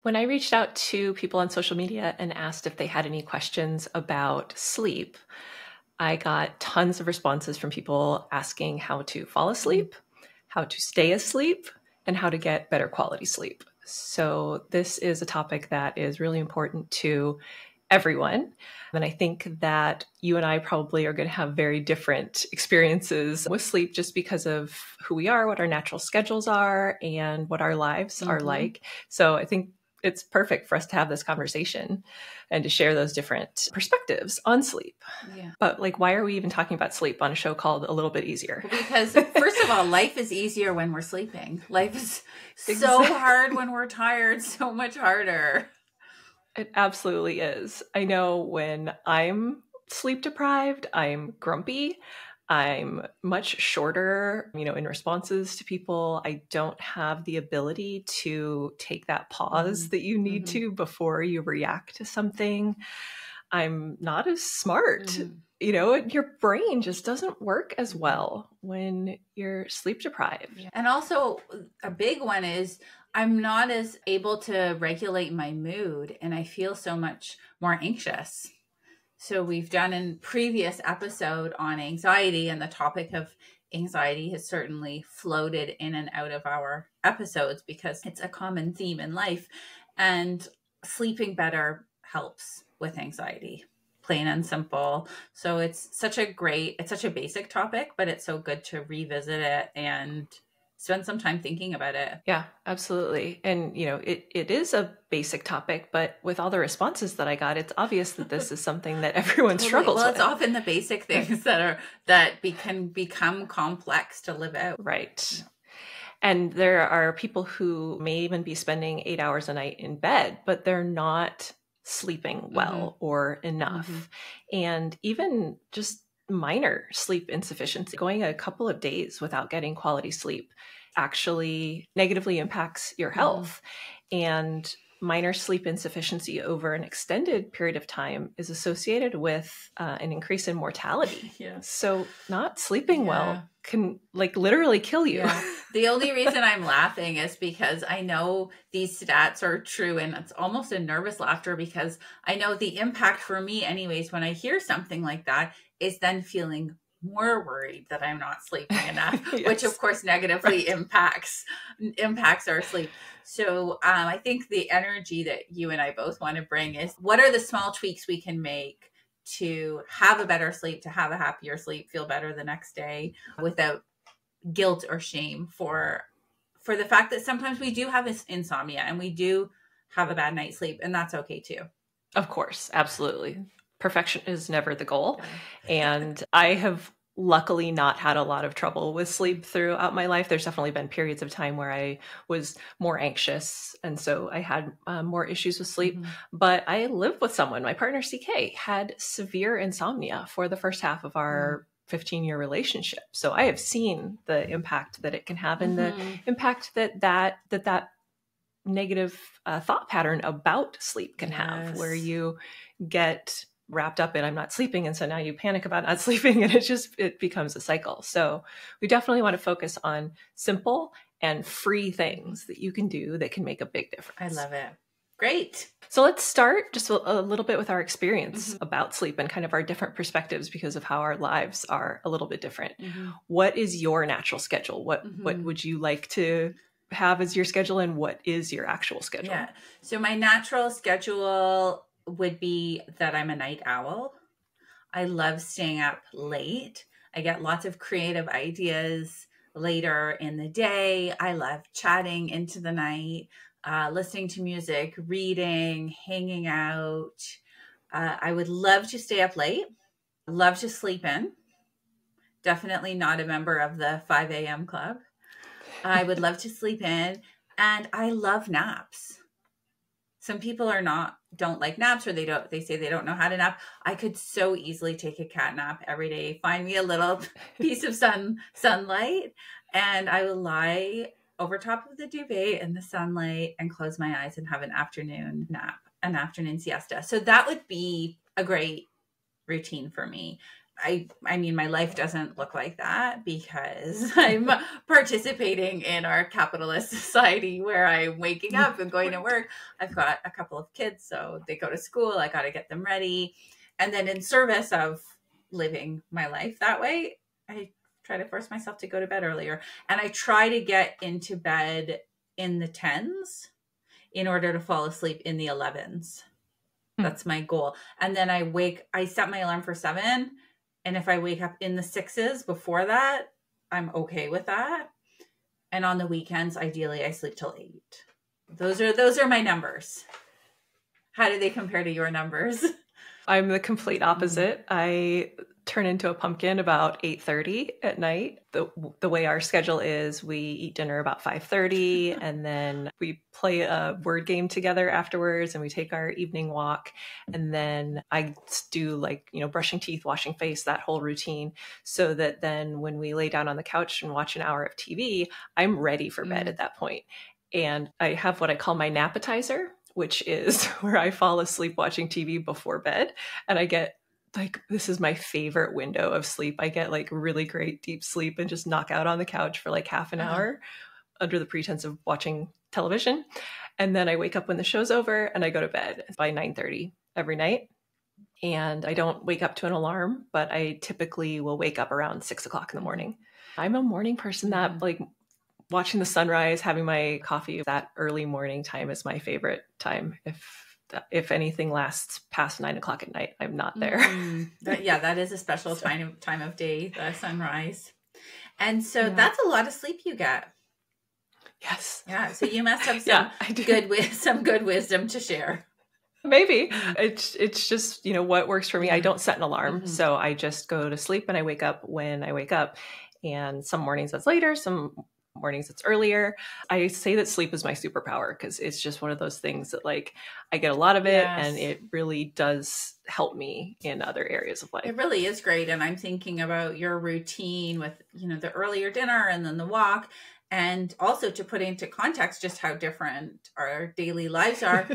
When I reached out to people on social media and asked if they had any questions about sleep, I got tons of responses from people asking how to fall asleep, how to stay asleep, and how to get better quality sleep. So this is a topic that is really important to everyone. And I think that you and I probably are going to have very different experiences with sleep just because of who we are, what our natural schedules are, and what our lives are like. So I think it's perfect for us to have this conversation and to share those different perspectives on sleep. Yeah. But why are we even talking about sleep on a show called A Little Bit Easier? Because first of all, life is easier when we're sleeping. Life is so hard when we're tired, so much harder. It absolutely is. I know when I'm sleep deprived, I'm grumpy. I'm much shorter, in responses to people. I don't have the ability to take that pause that you need to before you react to something. I'm not as smart. Your brain just doesn't work as well when you're sleep deprived. Yeah. And also a big one is I'm not as able to regulate my mood, and I feel so much more anxious. So we've done a previous episode on anxiety, and the topic of anxiety has certainly floated in and out of our episodes because it's a common theme in life, and sleeping better helps with anxiety, plain and simple. So it's such a basic topic, but it's so good to revisit it and spend some time thinking about it. Yeah, absolutely. And, it is a basic topic, but with all the responses that I got, it's obvious that this is something that everyone struggles with. Well, it's often the basic things that can become complex to live out. Right. Yeah. And there are people who may even be spending 8 hours a night in bed, but they're not sleeping well or enough. And even just minor sleep insufficiency, going a couple of days without getting quality sleep actually negatively impacts your health. And minor sleep insufficiency over an extended period of time is associated with an increase in mortality. Yeah. So not sleeping well can literally kill you. Yeah. The only reason I'm laughing is because I know these stats are true, and it's almost a nervous laughter because I know the impact for me anyways when I hear something like that is then feeling more worried that I'm not sleeping enough, Yes. which of course negatively impacts our sleep. So I think the energy that you and I both want to bring is what are the small tweaks we can make to have a better sleep, to have a happier sleep, feel better the next day without guilt or shame for the fact that sometimes we do have insomnia and we do have a bad night's sleep, and that's okay too. Of course, absolutely. Perfection is never the goal. And I have luckily not had a lot of trouble with sleep throughout my life. There's definitely been periods of time where I was more anxious, and so I had more issues with sleep. But I lived with someone, my partner CK, had severe insomnia for the first half of our 15-year relationship. So I have seen the impact that it can have and the impact that negative thought pattern about sleep can have, where you get wrapped up in I'm not sleeping, and so now you panic about not sleeping, and it becomes a cycle. So we definitely want to focus on simple and free things that you can do that can make a big difference. I love it. Great. So let's start just a little bit with our experience about sleep and kind of our different perspectives because of how our lives are a little bit different. What is your natural schedule? What would you like to have as your schedule, and what is your actual schedule? Yeah. So my natural schedule would be that I'm a night owl. I love staying up late. I get lots of creative ideas later in the day. I love chatting into the night, listening to music, reading, hanging out. I would love to stay up late. Love to sleep in. Definitely not a member of the 5 a.m. club. I would love to sleep in, and I love naps. Some people don't like naps, or they say they don't know how to nap. I could so easily take a cat nap every day. Find me a little piece of sunlight, and I will lie over top of the duvet in the sunlight and close my eyes and have an afternoon nap, an afternoon siesta. So that would be a great routine for me. I mean, my life doesn't look like that because I'm participating in our capitalist society where I'm waking up and going to work. I've got a couple of kids, so they go to school. I got to get them ready. And then in service of living my life that way, I try to force myself to go to bed earlier. And I try to get into bed in the 10s in order to fall asleep in the 11s. That's my goal. And then I set my alarm for 7. And if I wake up in the 6s before that, I'm okay with that. And on the weekends, ideally, I sleep till 8. Those are my numbers. How do they compare to your numbers? I'm the complete opposite. I turn into a pumpkin about 8:30 at night. The way our schedule is, we eat dinner about 5:30, and then we play a word game together afterwards, and we take our evening walk. And then I do like, brushing teeth, washing face, that whole routine, so that then when we lay down on the couch and watch an hour of TV, I'm ready for bed at that point. And I have what I call my napetizer, which is where I fall asleep watching TV before bed. And I get this is my favorite window of sleep. I get like really great deep sleep and just knock out on the couch for like half an hour under the pretense of watching television. And then I wake up when the show's over and I go to bed by 9:30 every night. And I don't wake up to an alarm, but I typically will wake up around 6 o'clock in the morning. I'm a morning person that like watching the sunrise, having my coffee, that early morning time is my favorite time. If anything lasts past 9 o'clock at night, I'm not there. That is a special time of day, the sunrise. And so that's a lot of sleep you get. Yes. Yeah. So you must have some good wisdom to share. Maybe. It's just, what works for me. I don't set an alarm. So I just go to sleep and I wake up when I wake up. And some mornings it's later, some mornings it's earlier. I say that sleep is my superpower because it's just one of those things that like I get a lot of it and it really does help me in other areas of life. It really is great. And I'm thinking about your routine with, the earlier dinner and then the walk. And also to put into context just how different our daily lives are.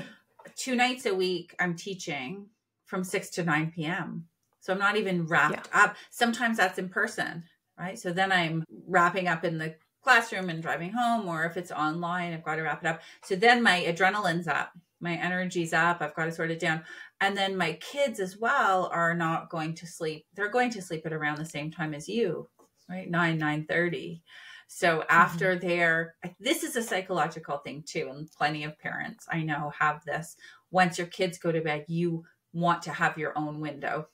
2 nights a week, I'm teaching from 6 to 9 p.m. So I'm not even wrapped up. Sometimes that's in person, right? So then I'm wrapping up in the classroom and driving home, or if it's online, I've got to wrap it up. So then my adrenaline's up, my energy's up, I've got to sort it down. And then my kids as well are not going to sleep. They're going to sleep at around the same time as you, right? 9:30. So after this is a psychological thing too. And plenty of parents I know have this. Once your kids go to bed, you want to have your own window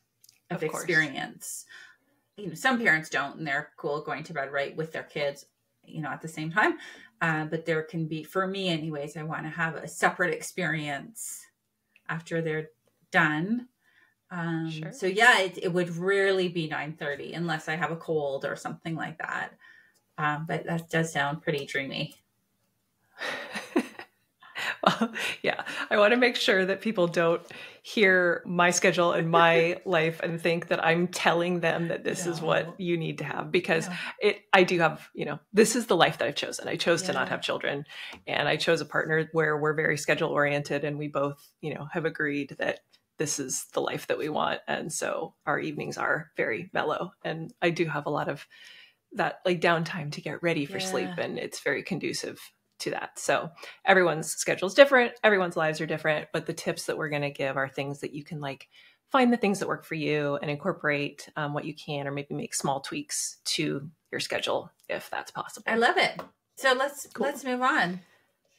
of experience. Some parents don't, and they're cool going to bed right with their kids, at the same time. But there can be, for me anyways, I want to have a separate experience after they're done. So it would rarely be 9:30 unless I have a cold or something like that. But that does sound pretty dreamy. Well, yeah, I want to make sure that people don't hear my schedule and my life and think that I'm telling them that this is what you need to have, because I do have, this is the life that I've chosen. I chose to not have children, and I chose a partner where we're very schedule oriented, and we both, have agreed that this is the life that we want. And so our evenings are very mellow, and I do have a lot of that like downtime to get ready for sleep, and it's very conducive to that. So everyone's schedule is different. Everyone's lives are different, but the tips that we're going to give are things that you can like find the things that work for you and incorporate what you can, or maybe make small tweaks to your schedule if that's possible. I love it. So let's move on.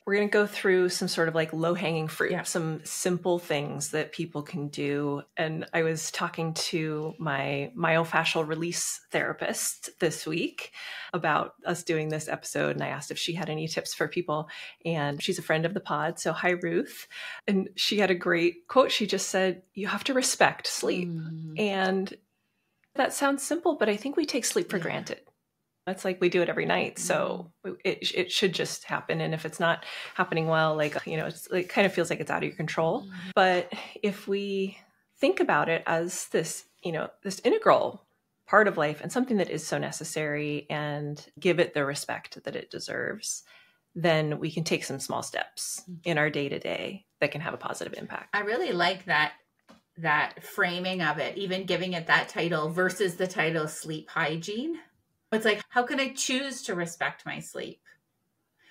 We're going to go through some sort of like low-hanging fruit, some simple things that people can do. And I was talking to my myofascial release therapist this week about us doing this episode. And I asked if she had any tips for people. And she's a friend of the pod. So hi, Ruth. And she had a great quote. She just said, you have to respect sleep. And that sounds simple, but I think we take sleep for granted. It's like we do it every night. So it should just happen. And if it's not happening well, it kind of feels like it's out of your control. But if we think about it as this, this integral part of life and something that is so necessary, and give it the respect that it deserves, then we can take some small steps in our day-to-day that can have a positive impact. I really like that that framing of it, even giving it that title versus the title sleep hygiene. It's like, how can I choose to respect my sleep?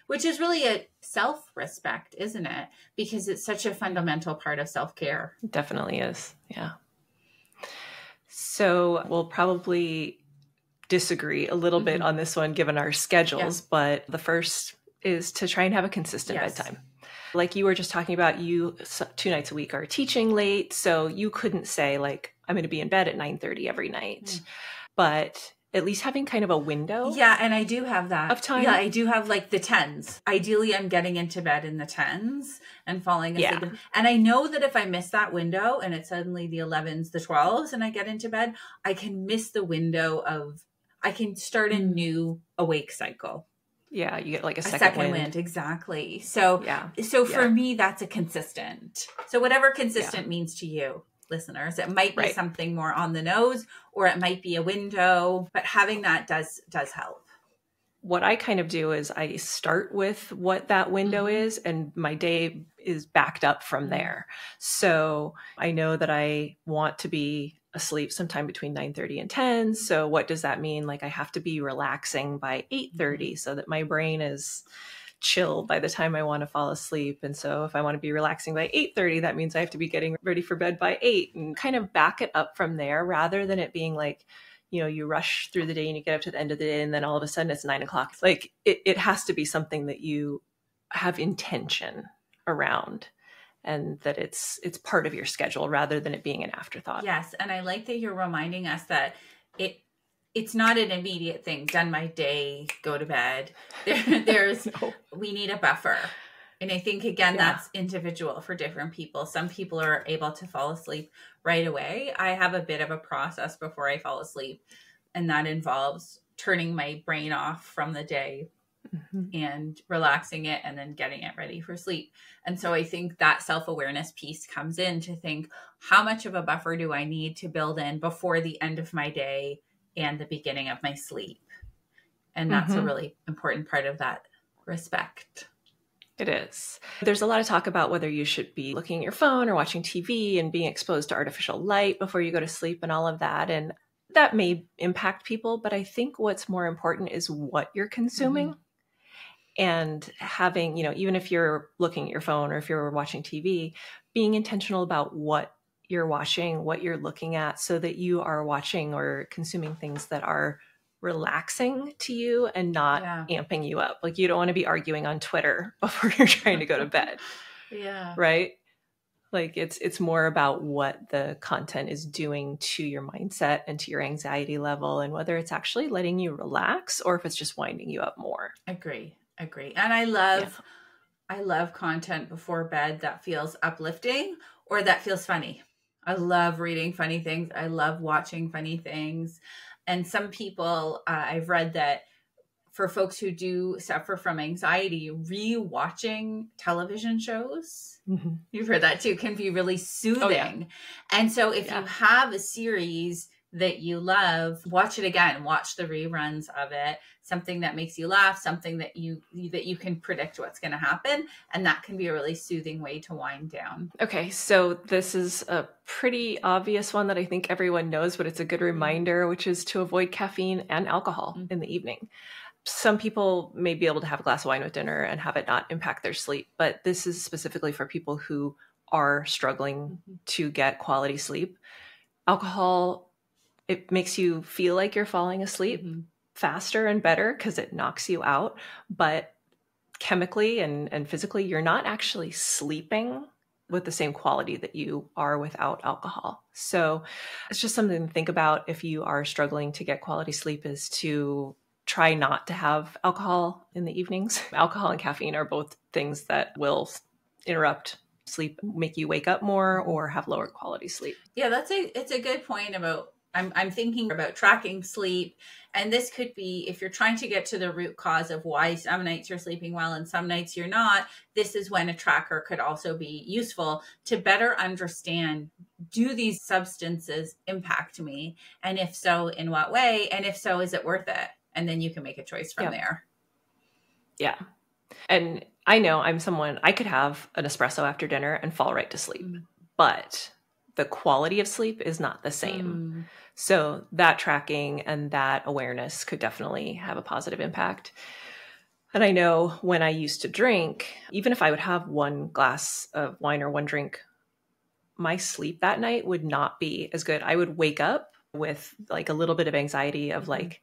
Which is really a self-respect, isn't it? Because it's such a fundamental part of self-care. It definitely is. Yeah. So we'll probably disagree a little bit on this one, given our schedules, but the first is to try and have a consistent bedtime. Like you were just talking about, you 2 nights a week are teaching late. So you couldn't say like, I'm going to be in bed at 9:30 every night, but at least having kind of a window. Yeah. And I do have that of time. Yeah. I do have like the 10s. Ideally, I'm getting into bed in the 10s and falling asleep. Yeah. And I know that if I miss that window and it's suddenly the 11s, the 12s, and I get into bed, I can miss the window of, I can start a new awake cycle. Yeah, you get like a second wind. Exactly. So, for me, that's a consistent. So whatever consistent means to you, listeners, it might be something more on the nose, or it might be a window, but having that does help. What I kind of do is I start with what that window is, and my day is backed up from there. So I know that I want to be asleep sometime between 9:30 and 10. So what does that mean? Like I have to be relaxing by 8:30 so that my brain is chill by the time I want to fall asleep. And so if I want to be relaxing by 8:30, that means I have to be getting ready for bed by 8, and kind of back it up from there, rather than it being like, you know, you rush through the day and you get up to the end of the day and then all of a sudden it's 9 o'clock. Like it has to be something that you have intention around, and that it's part of your schedule rather than it being an afterthought. Yes. And I like that you're reminding us that it's not an immediate thing. Done my day, go to bed. We need a buffer. And I think, again, that's individual for different people. Some people are able to fall asleep right away. I have a bit of a process before I fall asleep, and that involves turning my brain off from the day and relaxing it and then getting it ready for sleep. And so I think that self-awareness piece comes in to think, how much of a buffer do I need to build in before the end of my day and the beginning of my sleep? And that's a really important part of that respect. It is. There's a lot of talk about whether you should be looking at your phone or watching TV and being exposed to artificial light before you go to sleep and all of that. And that may impact people, but I think what's more important is what you're consuming. And having, you know, even if you're looking at your phone or if you're watching TV, being intentional about what you're watching, what you're looking at, so that you are watching or consuming things that are relaxing to you and not amping you up. Like you don't want to be arguing on Twitter before you're trying to go to bed. Right? Like it's more about what the content is doing to your mindset and to your anxiety level, and whether it's actually letting you relax or if it's just winding you up more. Agree. And I love content before bed that feels uplifting or that feels funny. I love reading funny things. I love watching funny things. And some people, I've read that for folks who do suffer from anxiety, rewatching television shows, you've heard that too, can be really soothing. And so if you have a series that you love, watch it again, watch the reruns of it, something that makes you laugh, something that you can predict what's going to happen. And that can be a really soothing way to wind down. Okay. So this is a pretty obvious one that I think everyone knows, but it's a good reminder, which is to avoid caffeine and alcohol in the evening. Some people may be able to have a glass of wine with dinner and have it not impact their sleep, but this is specifically for people who are struggling to get quality sleep. Alcohol, it makes you feel like you're falling asleep faster and better because it knocks you out. But chemically and physically, you're not actually sleeping with the same quality that you are without alcohol. So it's just something to think about if you are struggling to get quality sleep, is to try not to have alcohol in the evenings. Alcohol and caffeine are both things that will interrupt sleep, make you wake up more or have lower quality sleep. Yeah, it's a good point about, I'm thinking about tracking sleep. And this could be, if you're trying to get to the root cause of why some nights you're sleeping well and some nights you're not, this is when a tracker could also be useful to better understand, do these substances impact me? And if so, in what way? And if so, is it worth it? And then you can make a choice from there. Yeah. And I know I'm someone, I could have an espresso after dinner and fall right to sleep. But the quality of sleep is not the same. So that tracking and that awareness could definitely have a positive impact. And I know when I used to drink, even if I would have one glass of wine or one drink, my sleep that night would not be as good. I would wake up with like a little bit of anxiety of like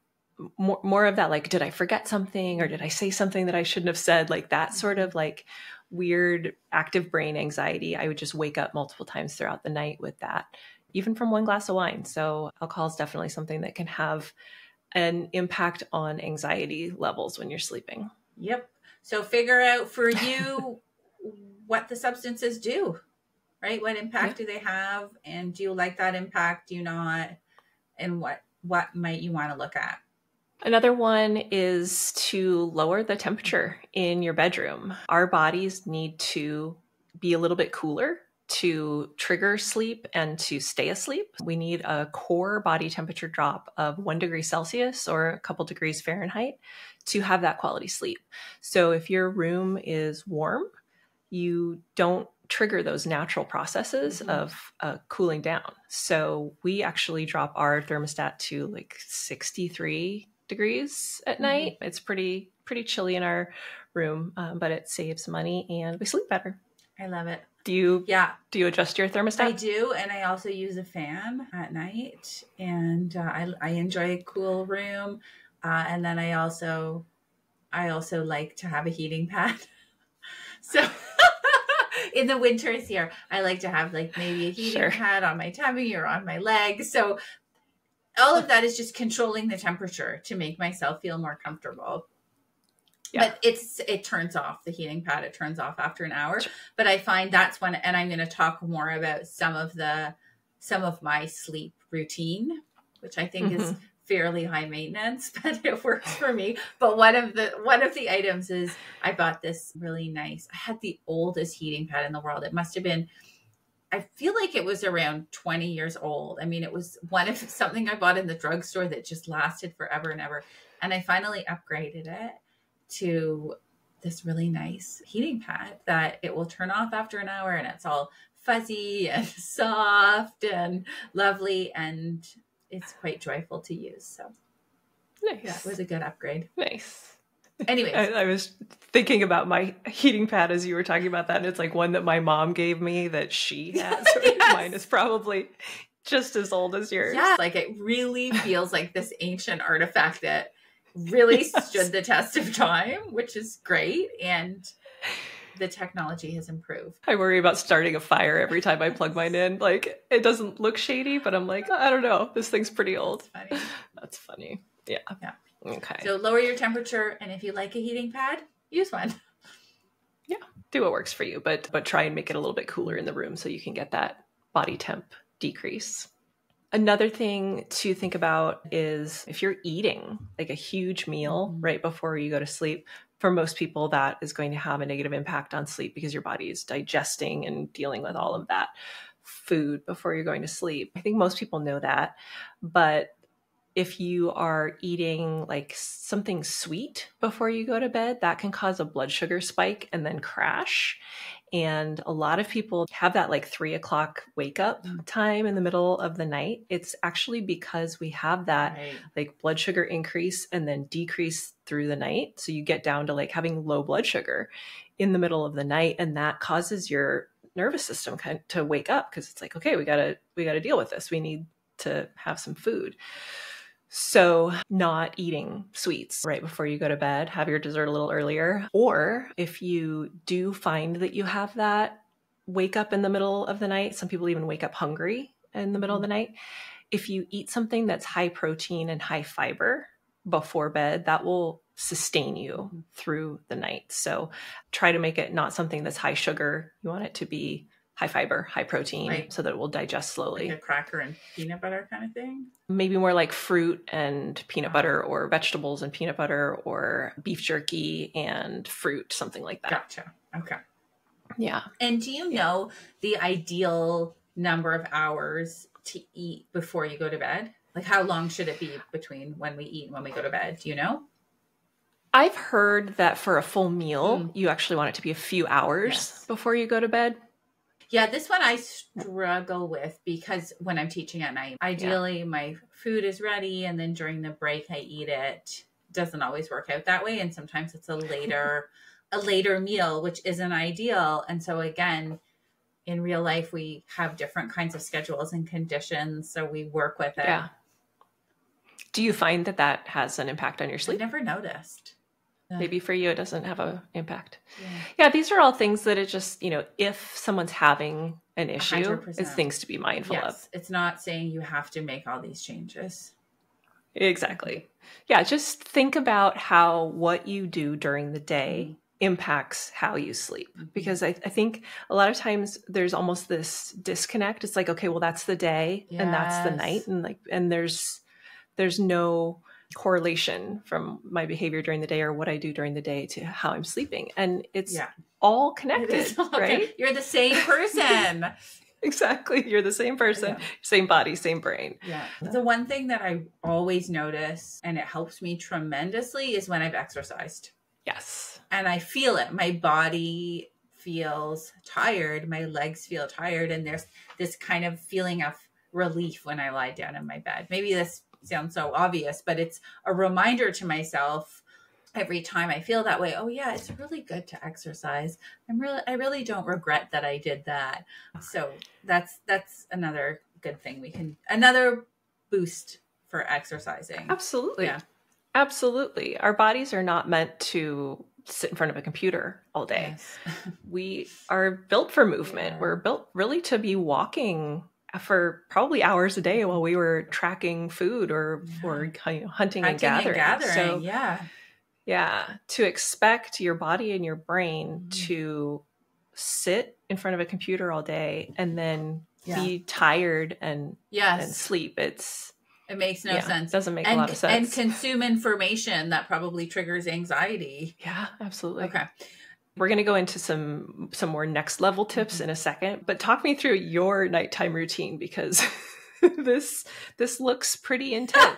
more of that, like, did I forget something or did I say something that I shouldn't have said? Like that sort of like weird active brain anxiety. I would just wake up multiple times throughout the night with that, even from one glass of wine. So alcohol is definitely something that can have an impact on anxiety levels when you're sleeping. Yep. So figure out for you what the substances do, right? What impact do they have? And do you like that impact? Do you not? And what might you want to look at? Another one is to lower the temperature in your bedroom. Our bodies need to be a little bit cooler to trigger sleep and to stay asleep. We need a core body temperature drop of 1 degree Celsius or a couple degrees Fahrenheit to have that quality sleep. So if your room is warm, you don't trigger those natural processes of cooling down. So we actually drop our thermostat to like 63 degrees at night. It's pretty chilly in our room, but it saves money and we sleep better. I love it. Do you adjust your thermostat? I do, and I also use a fan at night, and I enjoy a cool room. And then I also like to have a heating pad. So in the winters here, I like to have like maybe a heating pad on my tummy or on my legs. So all of that is just controlling the temperature to make myself feel more comfortable. Yeah. But it turns off the heating pad. It turns off after an hour. But I find that's when, and I'm going to talk more about some of my sleep routine, which I think is fairly high maintenance, but it works for me. But one of the items is I bought this really nice. I had the oldest heating pad in the world. It must have been, I feel like it was around 20 years old. I mean, it was something I bought in the drugstore that just lasted forever and ever. And I finally upgraded it to this really nice heating pad that it will turn off after an hour, and it's all fuzzy and soft and lovely, and it's quite joyful to use. So nice. Yeah, it was a good upgrade. Nice. Anyways, I was thinking about my heating pad as you were talking about that, and it's like one that my mom gave me that she has. So mine is probably just as old as yours. Yeah, like it really feels like this ancient artifact that really stood the test of time, which is great. And the technology has improved. I worry about starting a fire every time I plug mine in. Like, it doesn't look shady, but I'm like, I don't know. This thing's pretty old. That's funny. That's funny. Yeah. Okay. So lower your temperature, and if you like a heating pad, use one. Yeah. Do what works for you, but try and make it a little bit cooler in the room so you can get that body temp decrease. Another thing to think about is if you're eating like a huge meal right before you go to sleep, for most people that is going to have a negative impact on sleep because your body is digesting and dealing with all of that food before you're going to sleep. I think most people know that, but if you are eating like something sweet before you go to bed, that can cause a blood sugar spike and then crash. And a lot of people have that like 3 o'clock wake up time in the middle of the night. It's actually because we have that like blood sugar increase and then decrease through the night. So you get down to like having low blood sugar in the middle of the night. And that causes your nervous system kind of to wake up because it's like, okay, we gotta deal with this. We need to have some food. So not eating sweets right before you go to bed, have your dessert a little earlier. Or if you do find that you have that wake up in the middle of the night, some people even wake up hungry in the middle of the night. If you eat something that's high protein and high fiber before bed, that will sustain you through the night. So try to make it not something that's high sugar. You want it to be high fiber, high protein, so that it will digest slowly. Like a cracker and peanut butter kind of thing? Maybe more like fruit and peanut butter, or vegetables and peanut butter, or beef jerky and fruit, something like that. Gotcha. Okay. Yeah. And do you know the ideal number of hours to eat before you go to bed? Like how long should it be between when we eat and when we go to bed? Do you know? I've heard that for a full meal, you actually want it to be a few hours before you go to bed. Yeah, this one I struggle with because when I'm teaching at night, ideally my food is ready and then during the break I eat it. Doesn't always work out that way, and sometimes it's a later meal, which isn't ideal. And so again, in real life we have different kinds of schedules and conditions, so we work with it. Yeah. Do you find that that has an impact on your sleep? I've never noticed. Maybe for you, it doesn't have an impact. Yeah, these are all things that it just, if someone's having an issue, 100%. It's things to be mindful of. It's not saying you have to make all these changes. Exactly. Yeah, just think about how what you do during the day impacts how you sleep. Because I think a lot of times there's almost this disconnect. It's like, okay, well, that's the day and that's the night. And there's no correlation from my behavior during the day or what I do during the day to how I'm sleeping. And it's all connected, right? You're the same person. Exactly. You're the same person, same body, same brain. Yeah. The one thing that I always notice, and it helps me tremendously, is when I've exercised. Yes. And I feel it. My body feels tired. My legs feel tired. And there's this kind of feeling of relief when I lie down in my bed. Maybe this sounds so obvious, but it's a reminder to myself every time I feel that way. Oh yeah, it's really good to exercise. I really don't regret that I did that. So that's another good thing another boost for exercising. Absolutely. Yeah. Absolutely. Our bodies are not meant to sit in front of a computer all day. Yes. We are built for movement. Yeah. We're built really to be walking for probably hours a day while we were tracking food or hunting and gathering. So, to expect your body and your brain to sit in front of a computer all day and then be tired and sleep. It makes no sense. It doesn't make a lot of sense. And consume information that probably triggers anxiety. Yeah, absolutely. Okay. We're going to go into some more next level tips in a second, but talk me through your nighttime routine because this looks pretty intense.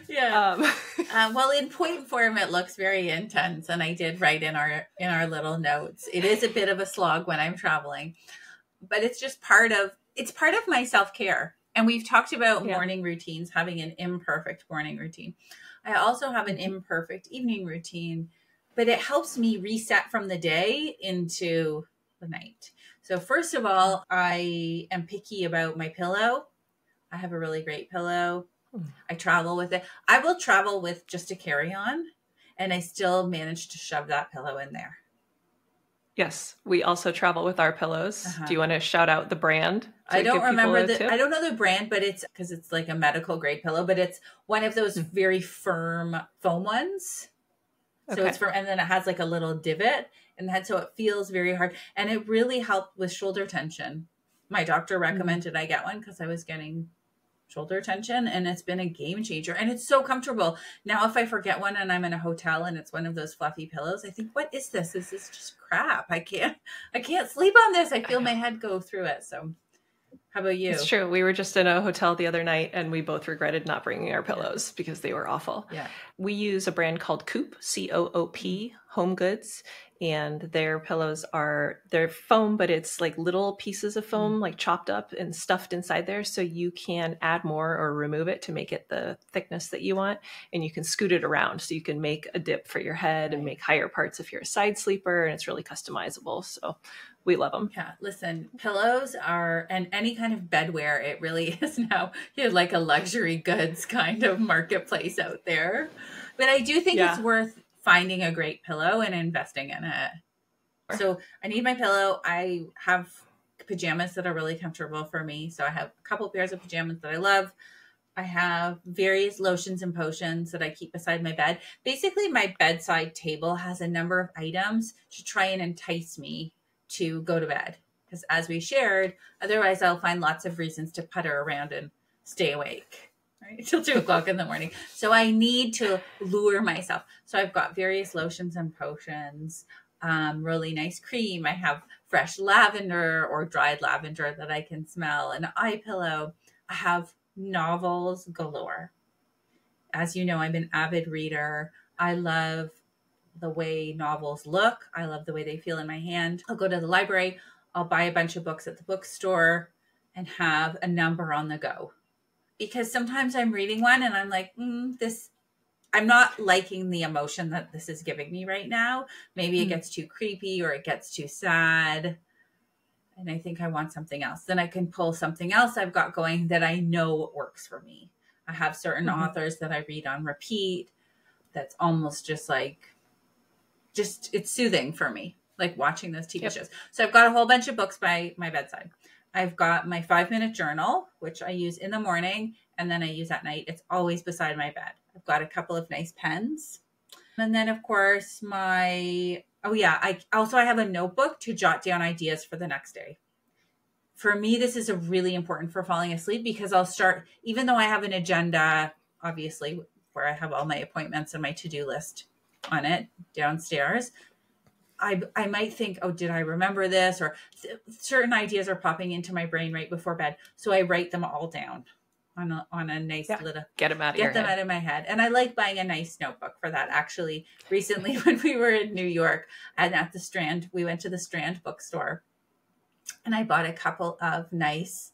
Well, in point form, it looks very intense, and I did write in our little notes. It is a bit of a slog when I'm traveling, but it's just part of my self-care. And we've talked about morning routines, having an imperfect morning routine. I also have an imperfect evening routine, but it helps me reset from the day into the night. So first of all, I am picky about my pillow. I have a really great pillow. I travel with it. I will travel with just a carry-on, and I still manage to shove that pillow in there. Yes, we also travel with our pillows. Do you want to shout out the brand? I don't remember I don't know the brand, but it's because it's like a medical grade pillow, but it's one of those very firm foam ones. So it's firm, and then it has like a little divot in the head, so it feels very hard, and it really helped with shoulder tension. My doctor recommended I get one because I was getting shoulder tension, and it's been a game changer, and it's so comfortable. Now, if I forget one and I'm in a hotel and it's one of those fluffy pillows, I think, what is this? Is this just crap? I can't sleep on this. I feel my head go through it. So how about you? It's true. We were just in a hotel the other night and we both regretted not bringing our pillows because they were awful. Yeah. We use a brand called Coop, COOP, Home Goods. And their pillows they're foam, but it's like little pieces of foam, like chopped up and stuffed inside there. So you can add more or remove it to make it the thickness that you want. And you can scoot it around. So you can make a dip for your head and make higher parts if you're a side sleeper. And it's really customizable. So we love them. Yeah. Listen, pillows and any kind of bedwear, it really is now like a luxury goods kind of marketplace out there. But I do think it's worth finding a great pillow and investing in it. So I need my pillow. I have pajamas that are really comfortable for me. So I have a couple pairs of pajamas that I love. I have various lotions and potions that I keep beside my bed. Basically, my bedside table has a number of items to try and entice me to go to bed. Because as we shared, otherwise I'll find lots of reasons to putter around and stay awake. Right, till 2:00 in the morning. So I need to lure myself. So I've got various lotions and potions, really nice cream. I have fresh lavender or dried lavender that I can smell, an eye pillow. I have novels galore. As you know, I'm an avid reader. I love the way novels look. I love the way they feel in my hand. I'll go to the library. I'll buy a bunch of books at the bookstore and have a number on the go. Because sometimes I'm reading one and I'm like, I'm not liking the emotion that this is giving me right now. Maybe it gets too creepy or it gets too sad. And I think I want something else. Then I can pull something else I've got going that I know works for me. I have certain authors that I read on repeat. That's almost just like, it's soothing for me, like watching those TV shows. So I've got a whole bunch of books by my bedside. I've got my 5-minute journal, which I use in the morning and then I use at night. It's always beside my bed. I've got a couple of nice pens. And then of course I have a notebook to jot down ideas for the next day. For me, this is really important for falling asleep because I'll start, even though I have an agenda, obviously, where I have all my appointments and my to-do list on it downstairs, I might think, oh, did I remember this? Or certain ideas are popping into my brain right before bed. So I write them all down on a nice little, get them out of my head. And I like buying a nice notebook for that. Actually, recently when we were in New York and at the Strand, we went to the Strand bookstore and I bought a couple of nice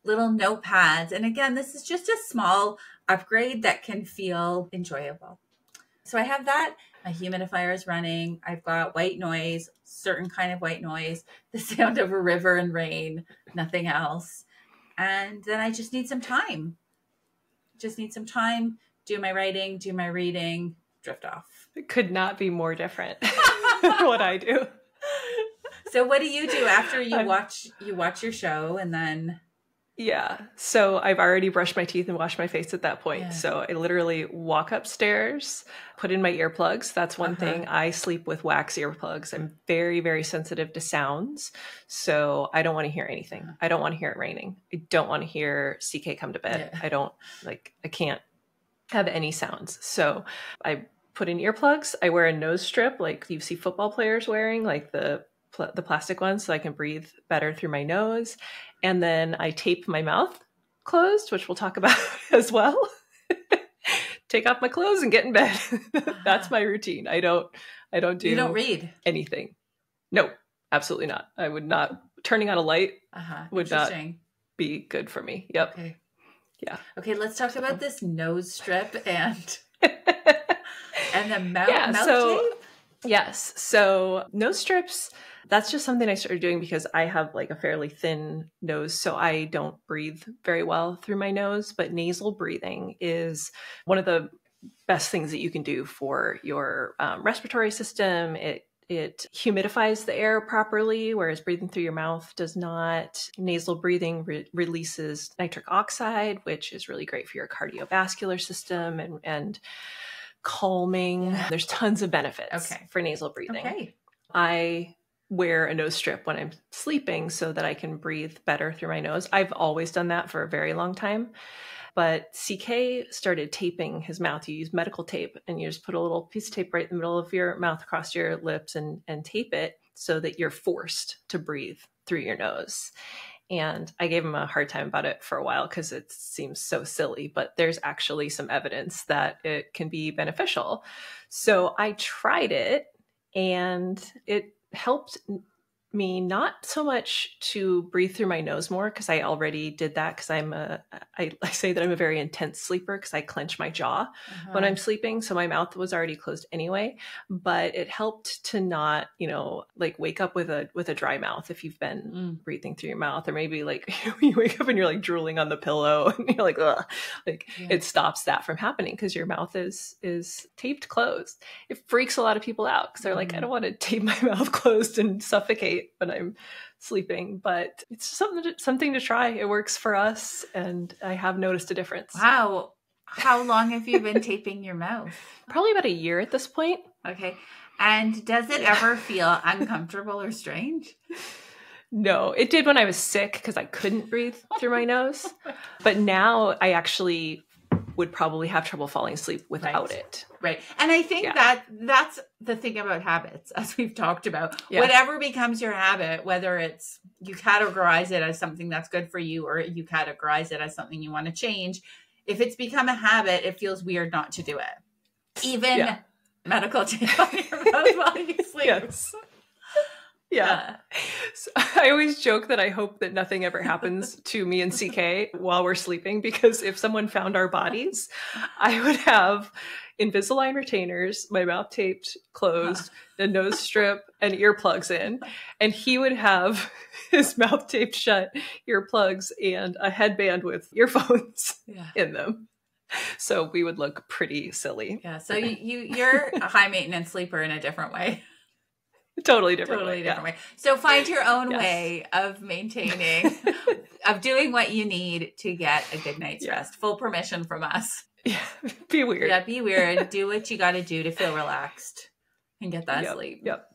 little notepads. And again, this is just a small upgrade that can feel enjoyable. So I have that. My humidifier is running. I've got white noise, certain kind of white noise, the sound of a river and rain, nothing else. And then I just need some time. Do my writing, do my reading, drift off. It could not be more different than what I do. So what do you do after you watch your show and then? Yeah. So I've already brushed my teeth and washed my face at that point. Yeah. So I literally walk upstairs, put in my earplugs. That's one thing. I sleep with wax earplugs. I'm very, very sensitive to sounds. So I don't want to hear anything. I don't want to hear it raining. I don't want to hear CK come to bed. Yeah. I can't have any sounds. So I put in earplugs. I wear a nose strip like you see football players wearing, like the plastic ones, so I can breathe better through my nose. And then I tape my mouth closed, which we'll talk about as well. Take off my clothes and get in bed. That's my routine. I don't do. You don't read anything. No, absolutely not. I would not. Turning on a light would not be good for me. Yep. Okay. Yeah. Okay. Let's talk about this nose strip and the mouth tape. Yes. So nose strips, that's just something I started doing because I have like a fairly thin nose, so I don't breathe very well through my nose. But nasal breathing is one of the best things that you can do for your respiratory system. It humidifies the air properly, whereas breathing through your mouth does not. Nasal breathing releases nitric oxide, which is really great for your cardiovascular system and calming. Yeah. There's tons of benefits for nasal breathing. Okay. I wear a nose strip when I'm sleeping so that I can breathe better through my nose. I've always done that for a very long time. But CK started taping his mouth. You use medical tape and you just put a little piece of tape right in the middle of your mouth across your lips and tape it so that you're forced to breathe through your nose. And I gave him a hard time about it for a while because it seems so silly, but there's actually some evidence that it can be beneficial. So I tried it and it helped me not so much to breathe through my nose more because I already did that because I say that I'm a very intense sleeper because I clench my jaw when I'm sleeping. So my mouth was already closed anyway, but it helped to not, like wake up with a dry mouth if you've been breathing through your mouth, or maybe like you wake up and you're like drooling on the pillow and you're like, ugh, it stops that from happening because your mouth is taped closed. It freaks a lot of people out because they're like, I don't want to tape my mouth closed and suffocate when I'm sleeping, but it's something to try. It works for us, and I have noticed a difference. Wow. How long have you been taping your mouth? Probably about a year at this point. Okay. And does it ever feel uncomfortable or strange? No, it did when I was sick because I couldn't breathe through my nose. But now I actually would probably have trouble falling asleep without it. Right. And I think that's the thing about habits, as we've talked about. Yeah. Whatever becomes your habit, whether it's you categorize it as something that's good for you or you categorize it as something you want to change, if it's become a habit, it feels weird not to do it. Even medical tape on your mouth while you sleep. Yes. Yeah. So I always joke that I hope that nothing ever happens to me and CK while we're sleeping, because if someone found our bodies, I would have Invisalign retainers, my mouth taped closed, a nose strip, and earplugs in. And he would have his mouth taped shut, earplugs, and a headband with earphones in them. So we would look pretty silly. Yeah. So you're a high maintenance sleeper in a different way. Totally different way. So find your own way of maintaining, of doing what you need to get a good night's rest. Full permission from us. Yeah. Be weird. Yeah, be weird. Do what you got to do to feel relaxed and get that sleep. Yep.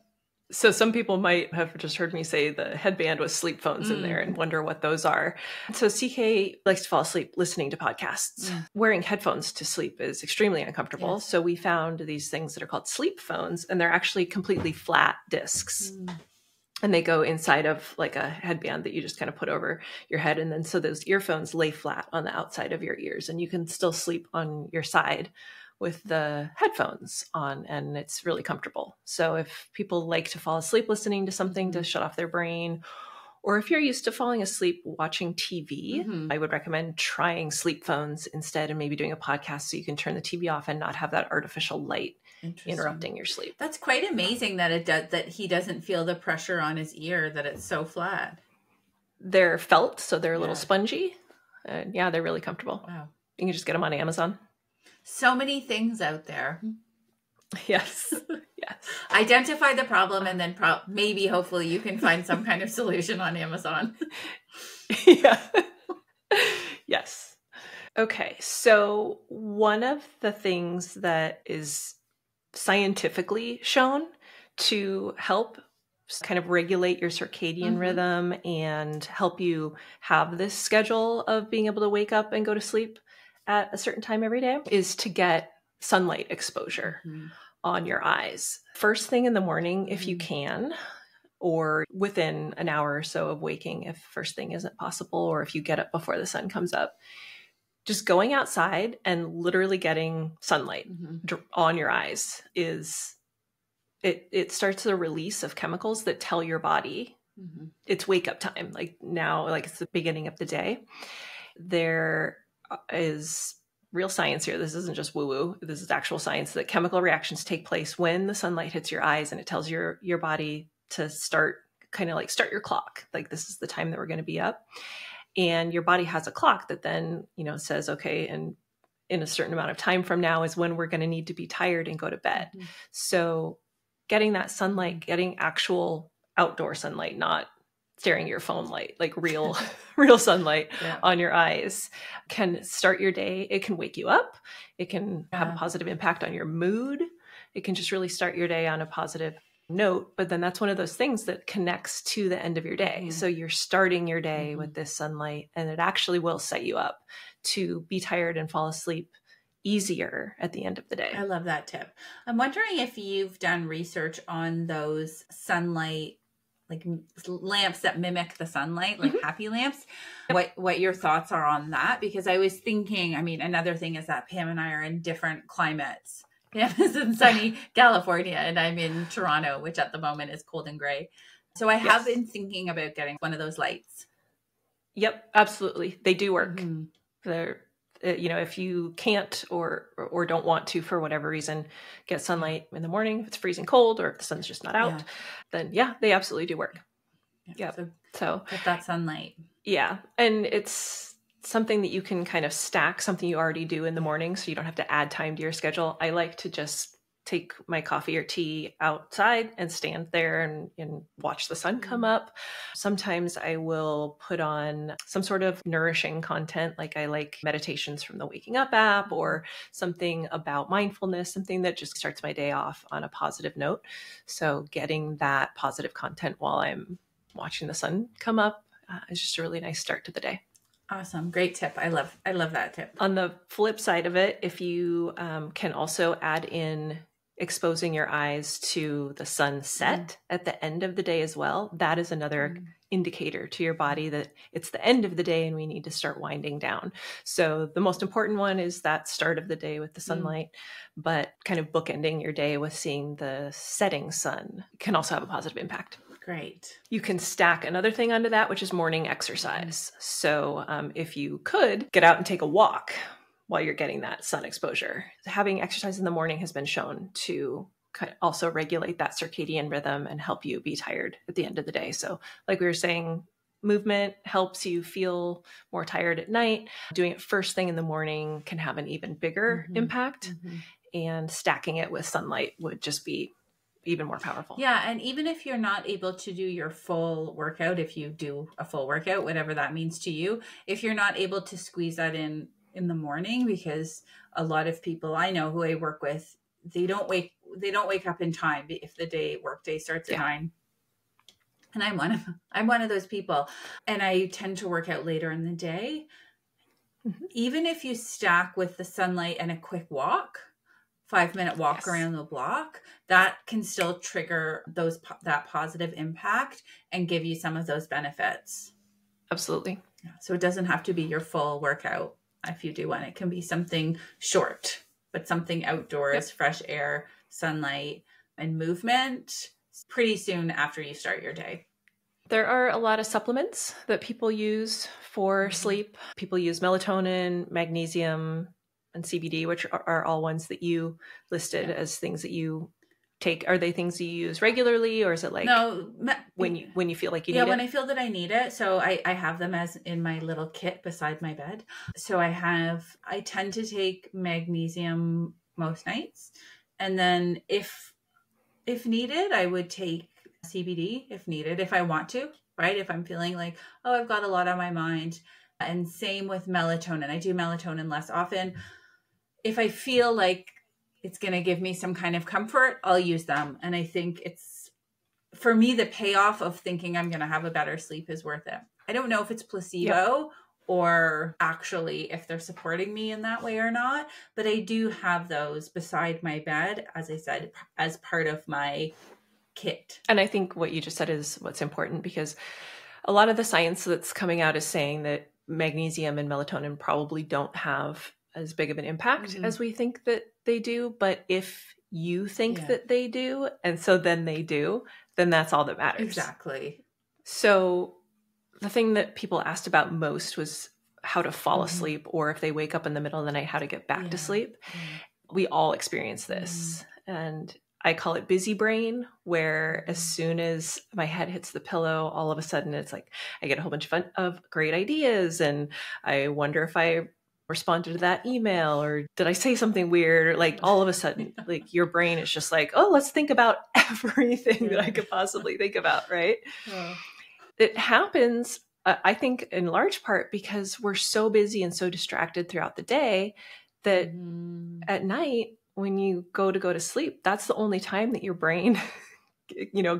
So some people might have just heard me say the headband with sleep phones in there and wonder what those are. So CK likes to fall asleep listening to podcasts. Wearing headphones to sleep is extremely uncomfortable. Yes. So we found these things that are called sleep phones, and they're actually completely flat discs. And they go inside of like a headband that you just kind of put over your head. And then so those earphones lay flat on the outside of your ears, and you can still sleep on your side with the headphones on, and it's really comfortable. So if people like to fall asleep listening to something to shut off their brain, or if you're used to falling asleep watching TV, I would recommend trying sleep phones instead, and maybe doing a podcast so you can turn the TV off and not have that artificial light interrupting your sleep. That's quite amazing that it does, that he doesn't feel the pressure on his ear, that it's so flat. They're felt, so they're a little spongy. Yeah, they're really comfortable. Wow. You can just get them on Amazon. So many things out there. Yes. Yes. Identify the problem, and then maybe hopefully you can find some kind of solution on Amazon. Yeah. Yes. Okay. So one of the things that is scientifically shown to help kind of regulate your circadian rhythm and help you have this schedule of being able to wake up and go to sleep at a certain time every day is to get sunlight exposure on your eyes. First thing in the morning, if you can, or within an hour or so of waking, if first thing isn't possible, or if you get up before the sun comes up, just going outside and literally getting sunlight on your eyes it starts the release of chemicals that tell your body it's wake up time. Like now, like it's the beginning of the day. There is real science here. This isn't just woo-woo. This is actual science that chemical reactions take place when the sunlight hits your eyes, and it tells your body to start your clock. Like this is the time that we're going to be up. And your body has a clock that then, says, okay, and in a certain amount of time from now is when we're going to need to be tired and go to bed. So getting that sunlight, getting actual outdoor sunlight, not staring at your phone light, like real sunlight on your eyes, can start your day. It can wake you up. It can have a positive impact on your mood. It can just really start your day on a positive note. But then that's one of those things that connects to the end of your day. So you're starting your day with this sunlight, and it actually will set you up to be tired and fall asleep easier at the end of the day. I love that tip. I'm wondering if you've done research on those sunlight, like lamps that mimic the sunlight, like happy lamps, what your thoughts are on that? Because I was thinking, another thing is that Pam and I are in different climates. Pam is in sunny California, and I'm in Toronto, which at the moment is cold and gray. So I have been thinking about getting one of those lights. Yep, absolutely. They do work. They're, if you can't or don't want to, for whatever reason, get sunlight in the morning, if it's freezing cold or if the sun's just not out, then they absolutely do work. So get that sunlight. Yeah. And it's something that you can kind of stack, something you already do in the morning, so you don't have to add time to your schedule. I like to just take my coffee or tea outside and stand there and watch the sun come up. Sometimes I will put on some sort of nourishing content. Like I like meditations from the Waking Up app, or something about mindfulness, something that just starts my day off on a positive note. So getting that positive content while I'm watching the sun come up is just a really nice start to the day. Awesome. Great tip. I love that tip. On the flip side of it, if you can also add in exposing your eyes to the sunset at the end of the day as well, that is another indicator to your body that it's the end of the day and we need to start winding down. So the most important one is that start of the day with the sunlight, but kind of bookending your day with seeing the setting sun can also have a positive impact. Great. You can stack another thing onto that, which is morning exercise. So if you could get out and take a walk while you're getting that sun exposure, having exercise in the morning has been shown to also regulate that circadian rhythm and help you be tired at the end of the day. So like we were saying, movement helps you feel more tired at night. Doing it first thing in the morning can have an even bigger impact. And stacking it with sunlight would just be even more powerful. Yeah. And even if you're not able to do your full workout, if you do a full workout, whatever that means to you, if you're not able to squeeze that in the morning, because a lot of people I know who I work with, they don't wake up in time if the workday starts at 9. And I'm one of those people. And I tend to work out later in the day. Even if you stack with the sunlight and a quick walk, 5-minute walk around the block, that can still trigger that positive impact and give you some of those benefits. Absolutely. So it doesn't have to be your full workout if you do one. It can be something short, but something outdoors, fresh air, sunlight, and movement pretty soon after you start your day. There are a lot of supplements that people use for sleep. People use melatonin, magnesium, and CBD, which are all ones that you listed as things that you take. Are they things you use regularly, or is it like when you feel like you need it? Yeah, when I feel that I need it. So I have them as in my little kit beside my bed. So I tend to take magnesium most nights. And then if needed, I would take CBD if needed, if I want to, right? If I'm feeling like, oh, I've got a lot on my mind. And same with melatonin. I do melatonin less often. If I feel like it's going to give me some kind of comfort, I'll use them. And I think it's, for me, the payoff of thinking I'm going to have a better sleep is worth it. I don't know if it's placebo or actually if they're supporting me in that way or not, but I do have those beside my bed, as I said, as part of my kit. And I think what you just said is what's important, because a lot of the science that's coming out is saying that magnesium and melatonin probably don't have as big of an impact as we think that they do. But if you think that they do, and so then they do, then that's all that matters. Exactly. So the thing that people asked about most was how to fall asleep, or if they wake up in the middle of the night, how to get back to sleep. We all experience this. And I call it busy brain, where as soon as my head hits the pillow, all of a sudden it's like I get a whole bunch of great ideas, and I wonder if I responded to that email, or did I say something weird? Or like all of a sudden, like your brain is just like, oh, let's think about everything that I could possibly think about, right? It happens, I think, in large part because we're so busy and so distracted throughout the day that at night, when you go to sleep, that's the only time that your brain,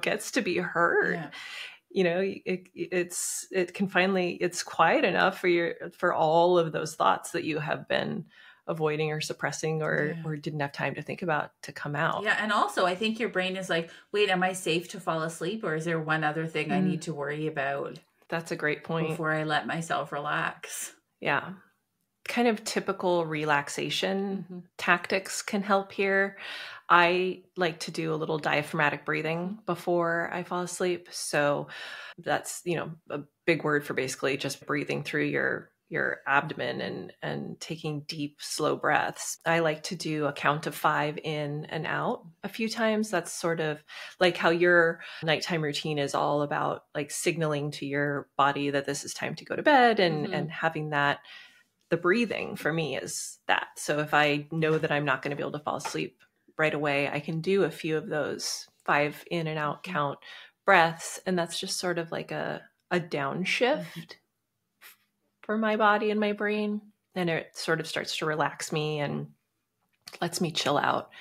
gets to be heard. It's quiet enough for all of those thoughts that you have been avoiding or suppressing or didn't have time to think about to come out. Yeah. And also I think your brain is like, wait, am I safe to fall asleep, or is there one other thing I need to worry about? That's a great point. Before I let myself relax. Yeah. Kind of typical relaxation tactics can help here. I like to do a little diaphragmatic breathing before I fall asleep. So that's, a big word for basically just breathing through your abdomen and taking deep, slow breaths. I like to do a count of 5 in and out a few times. That's sort of like how your nighttime routine is all about like signaling to your body that this is time to go to bed and having that. The breathing for me is that. So if I know that I'm not going to be able to fall asleep right away, I can do a few of those 5 in and out count breaths. And that's just sort of like a downshift for my body and my brain. And it sort of starts to relax me and lets me chill out.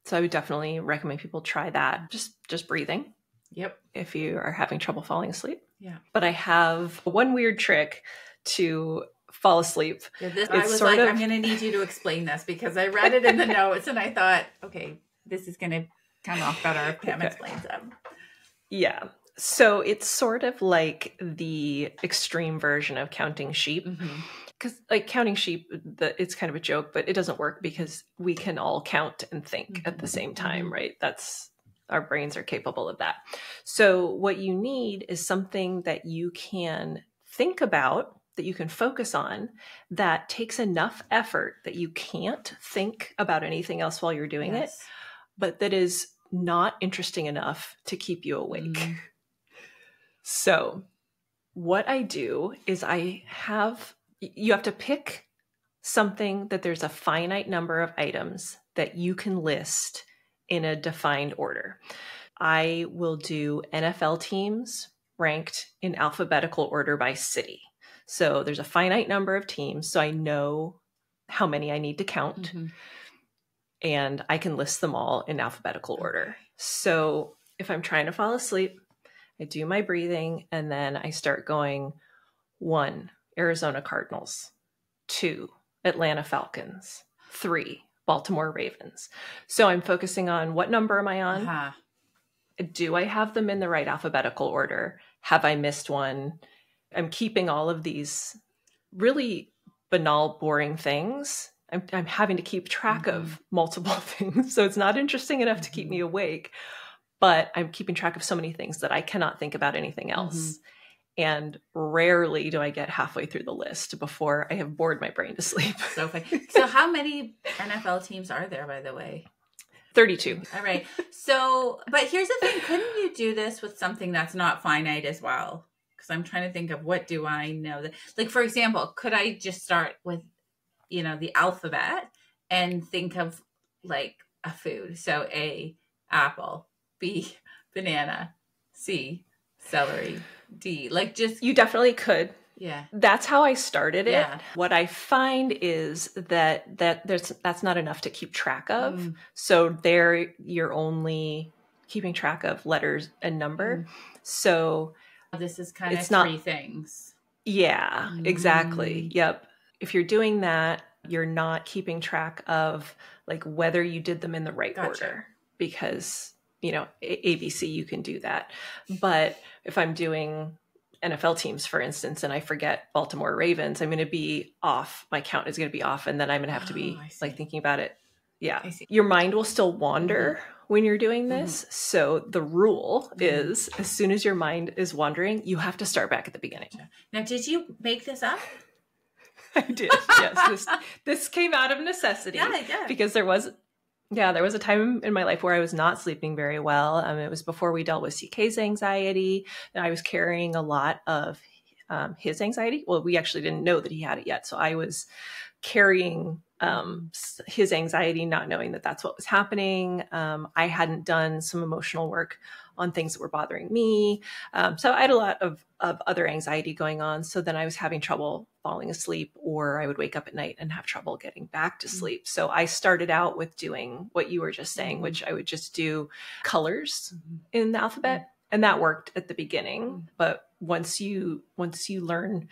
So I would definitely recommend people try that. Just breathing. Yep. If you are having trouble falling asleep. Yeah. But I have one weird trick to fall asleep. Yeah, I was like, I'm going to need you to explain this, because I read it in the notes and I thought, okay, this is going to come off better if Pam explains it. Yeah. So it's sort of like the extreme version of counting sheep. Because like counting sheep, it's kind of a joke, but it doesn't work because we can all count and think at the same time, right? That's Our brains are capable of that. So what you need is something that you can think about, that you can focus on, that takes enough effort that you can't think about anything else while you're doing it, but that is not interesting enough to keep you awake. So what I do is you have to pick something that there's a finite number of items that you can list in a defined order. I will do NFL teams ranked in alphabetical order by city. So there's a finite number of teams, so I know how many I need to count, and I can list them all in alphabetical order. So if I'm trying to fall asleep, I do my breathing, and then I start going 1, Arizona Cardinals, 2, Atlanta Falcons, 3, Baltimore Ravens. So I'm focusing on what number am I on? Do I have them in the right alphabetical order? Have I missed one? I'm keeping all of these really banal, boring things. I'm having to keep track of multiple things. So it's not interesting enough to keep me awake, but I'm keeping track of so many things that I cannot think about anything else. And rarely do I get halfway through the list before I have bored my brain to sleep. So funny. So how many NFL teams are there, by the way? 32. All right. So, but here's the thing. Couldn't you do this with something that's not finite as well? Because I'm trying to think of what do I know that, like, for example, could I just start with, the alphabet and think of like a food? So A, apple, B, banana, C, celery, D, like just. You definitely could. Yeah. That's how I started it. What I find is that that's not enough to keep track of. So there you're only keeping track of letters and number. So this is kind of three things. Yeah, exactly. Yep. If you're doing that, you're not keeping track of like whether you did them in the right order, because, ABC, you can do that. But if I'm doing NFL teams, for instance, and I forget Baltimore Ravens, I'm going to be off. My count is going to be off. And then I'm going to have to be like thinking about it. Yeah. Your mind will still wander when you're doing this. So the rule is, as soon as your mind is wandering, you have to start back at the beginning. Now, did you make this up? I did. Yes. This came out of necessity. Because there was a time in my life where I was not sleeping very well. It was before we dealt with CK's anxiety, and I was carrying a lot of his anxiety. Well, we actually didn't know that he had it yet. So I was carrying his anxiety, not knowing that that's what was happening. I hadn't done some emotional work on things that were bothering me. So I had a lot of other anxiety going on. So then I was having trouble falling asleep, or I would wake up at night and have trouble getting back to sleep. So I started out with doing what you were just saying, which I would just do colors in the alphabet. And that worked at the beginning. But once you learn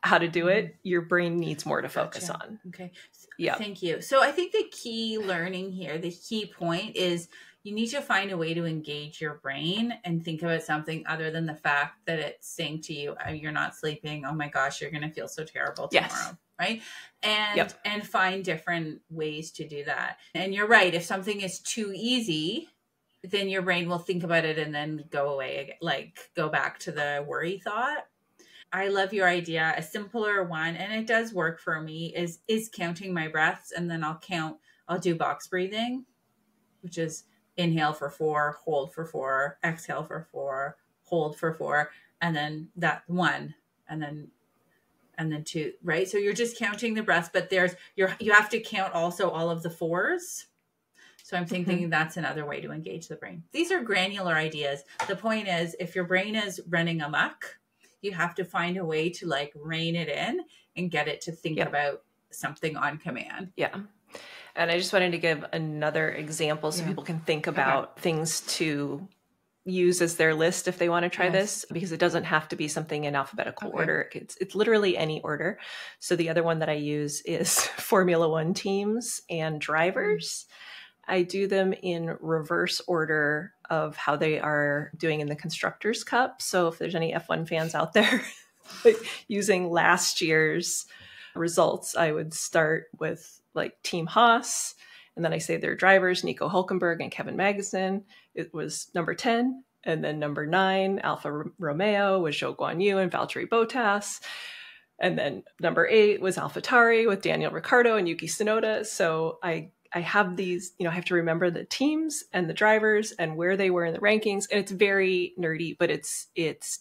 how to do it, your brain needs more to focus on. Okay. Yeah. Thank you. So I think the key learning here, the key point is you need to find a way to engage your brain and think about something other than the fact that it's saying to you, oh, you're not sleeping. Oh my gosh, you're going to feel so terrible tomorrow. Right. And find different ways to do that. And you're right. If something is too easy, then your brain will think about it and then go away, like go back to the worry thought. I love your idea. A simpler one, and it does work for me, is counting my breaths. And then I'll do box breathing, which is inhale for 4, hold for 4, exhale for 4, hold for 4, and then that 1, and then 2, right? So you're just counting the breaths, but you have to count also all of the 4s. So I'm thinking that's another way to engage the brain. These are granular ideas. The point is, if your brain is running amok, you have to find a way to like rein it in and get it to think about something on command. Yeah. And I just wanted to give another example so people can think about things to use as their list if they want to try this, because it doesn't have to be something in alphabetical order. It's literally any order. So the other one that I use is Formula One teams and drivers. I do them in reverse order of how they are doing in the Constructors' Cup. So if there's any F1 fans out there using last year's results, I would start with like Team Haas, And then I say their drivers, Nico Hulkenberg and Kevin Magnussen. It was number 10. And then number 9, Alfa Romeo, was Zhou Guanyu and Valtteri Bottas. And then number 8 was AlphaTauri with Daniel Ricciardo and Yuki Tsunoda. So I have these, I have to remember the teams and the drivers and where they were in the rankings. And it's very nerdy, but it's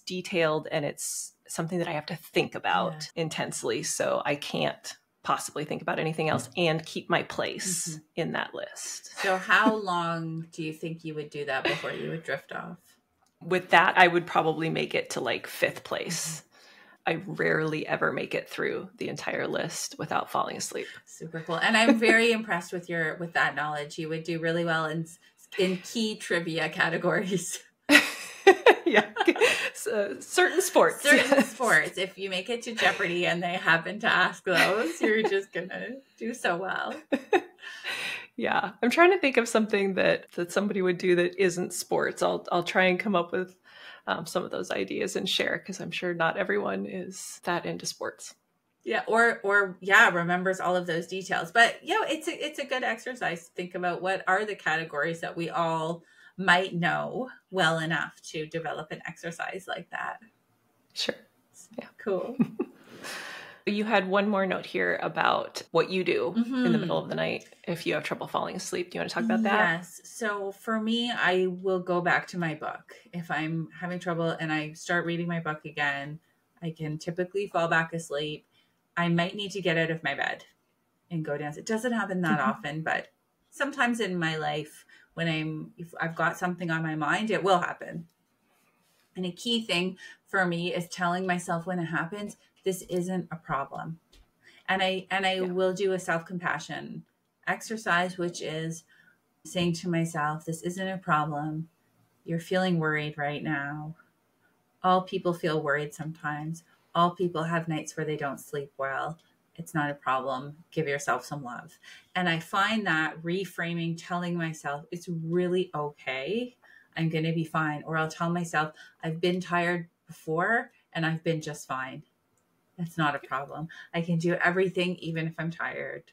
detailed, and it's something that I have to think about intensely. So I can't possibly think about anything else and keep my place in that list. So how long do you think you would do that before you would drift off? With that, I would probably make it to like 5th place. I rarely ever make it through the entire list without falling asleep. Super cool. And I'm very impressed with that knowledge. You would do really well in key trivia categories. Yeah. So, certain sports. Sports. If you make it to Jeopardy and they happen to ask those, you're just going to do so well. Yeah. I'm trying to think of something that somebody would do that isn't sports. I'll try and come up with some of those ideas and share, because I'm sure not everyone is that into sports. Yeah. Or remembers all of those details. But, it's a good exercise to think about what are the categories that we all might know well enough to develop an exercise like that. Sure. Yeah. Cool. You had one more note here about what you do in the middle of the night if you have trouble falling asleep. Do you want to talk about that? Yes. So for me, I will go back to my book. If I'm having trouble and I start reading my book again, I can typically fall back asleep. I might need to get out of my bed and go down. It doesn't happen that often, but sometimes in my life, if I've got something on my mind, it will happen. And a key thing for me is telling myself when it happens, this isn't a problem. And I will do a self-compassion exercise, which is saying to myself, this isn't a problem. You're feeling worried right now. All people feel worried sometimes. All people have nights where they don't sleep well. It's not a problem. Give yourself some love. And I find that reframing, telling myself it's really okay. I'm going to be fine. Or I'll tell myself I've been tired before and I've been just fine. That's not a problem. I can do everything even if I'm tired.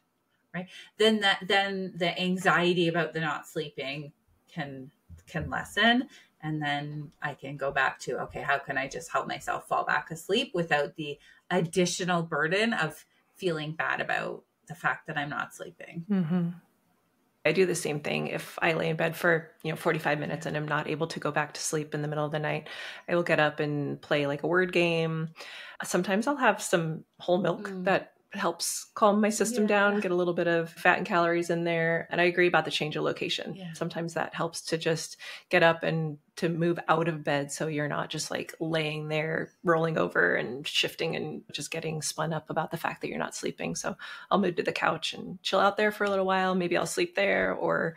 Right. Then the anxiety about the not sleeping can lessen. And then I can go back to, okay, how can I just help myself fall back asleep without the additional burden of feeling bad about the fact that I'm not sleeping. Mm-hmm. I do the same thing. If I lay in bed for 45 minutes and I'm not able to go back to sleep in the middle of the night, I will get up and play like a word game. Sometimes I'll have some whole milk that helps calm my system down, get a little bit of fat and calories in there. And I agree about the change of location. Yeah. Sometimes that helps to just get up and to move out of bed, so you're not just like laying there, rolling over and shifting and just getting spun up about the fact that you're not sleeping. So I'll move to the couch and chill out there for a little while. Maybe I'll sleep there, or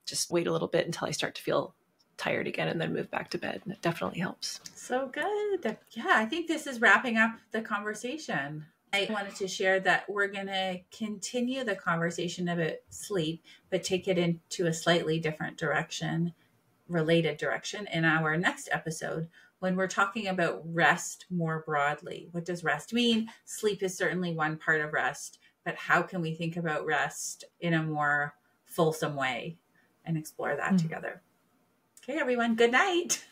just wait a little bit until I start to feel tired again and then move back to bed. And it definitely helps. So good. Yeah, I think this is wrapping up the conversation. I wanted to share that we're going to continue the conversation about sleep, but take it into a slightly different related direction in our next episode, when we're talking about rest more broadly. What does rest mean? Sleep is certainly one part of rest, but how can we think about rest in a more fulsome way and explore that together? Okay, everyone, good night.